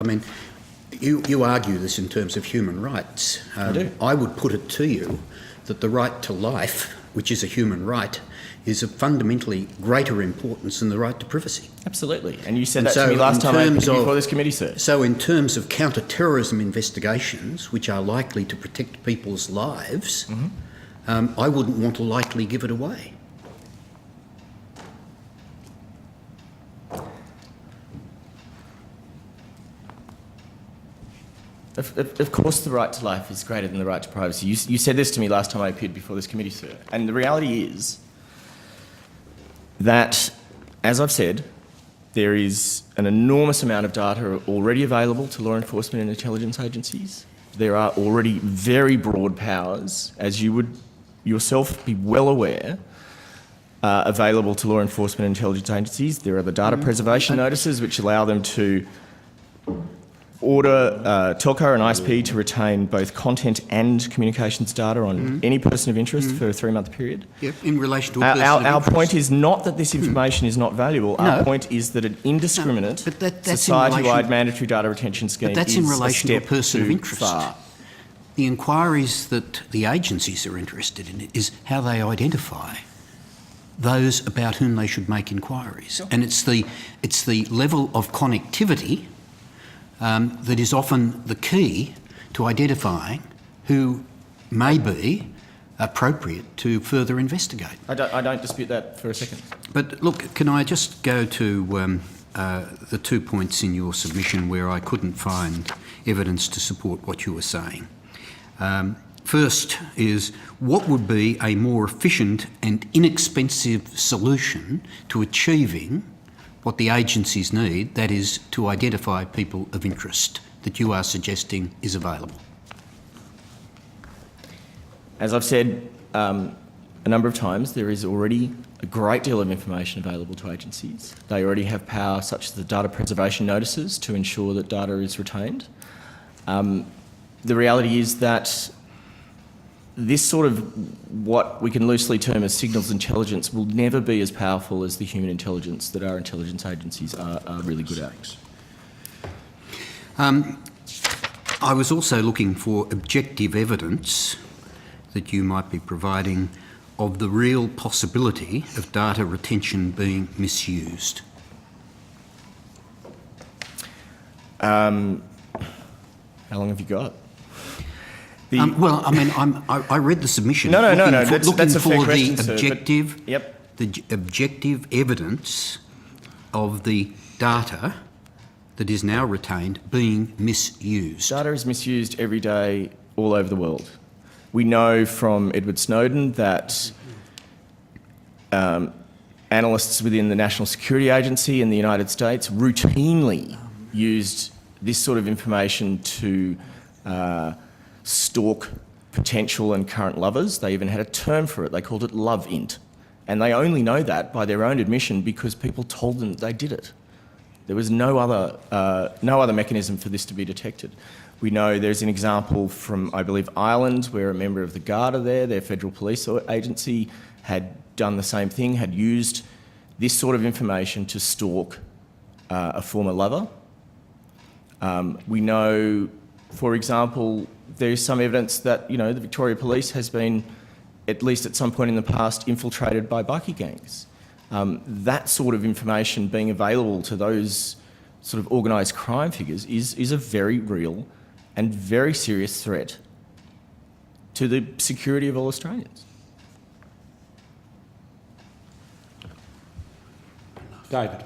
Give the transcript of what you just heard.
I mean, you argue this in terms of human rights. I do. I would put it to you that the right to life, which is a human right, is of fundamentally greater importance than the right to privacy. Absolutely. And you said that to me last time I appeared before this committee, sir. So in terms of counter-terrorism investigations, which are likely to protect people's lives, I wouldn't want to lightly give it away. Of course the right to life is greater than the right to privacy. You said this to me last time I appeared before this committee, sir. And the reality is that, as I've said, there is an enormous amount of data already available to law enforcement and intelligence agencies. There are already very broad powers, as you would yourself be well aware, available to law enforcement and intelligence agencies. There are the data preservation notices, which allow them to order telco and ISP to retain both content and communications data on any person of interest for a 3-month period. Yep, in relation to a person of Our interest. point is not that this information is not valuable. Our point is that an indiscriminate, society-wide mandatory data retention scheme that's in relation to a person of interest. Far. The inquiries that the agencies are interested in is how they identify those about whom they should make inquiries. Sure. And it's the level of connectivity that is often the key to identifying who may be appropriate to further investigate. I don't dispute that for a second. But look, can I just go to the 2 points in your submission where I couldn't find evidence to support what you were saying. First is, what would be a more efficient and inexpensive solution to achieving what the agencies need, that is, to identify people of interest that you are suggesting is available? As I've said a number of times, there is already a great deal of information available to agencies. They already have power such as the data preservation notices to ensure that data is retained. The reality is that this sort of what we can loosely term as signals intelligence will never be as powerful as the human intelligence that our intelligence agencies are really good at. I was also looking for objective evidence that you might be providing of the real possibility of data retention being misused. How long have you got? Well, I mean, I read the submission. No. Looking That's a fair for question, the sir, objective, yep. the objective evidence of the data that is now retained being misused. Data is misused every day all over the world. We know from Edward Snowden that analysts within the National Security Agency in the United States routinely used this sort of information to stalk potential and current lovers. They even had a term for it. They called it love-int. And they only know that by their own admission because people told them that they did it. There was no other mechanism for this to be detected. We know there's an example from, I believe, Ireland, where a member of the Garda there, their federal police agency, had done the same thing, had used this sort of information to stalk a former lover. We know, for example, there's some evidence that, the Victoria Police has been, at least at some point in the past, infiltrated by bikie gangs. That sort of information being available to those sort of organised crime figures is a very real and very serious threat to the security of all Australians. David.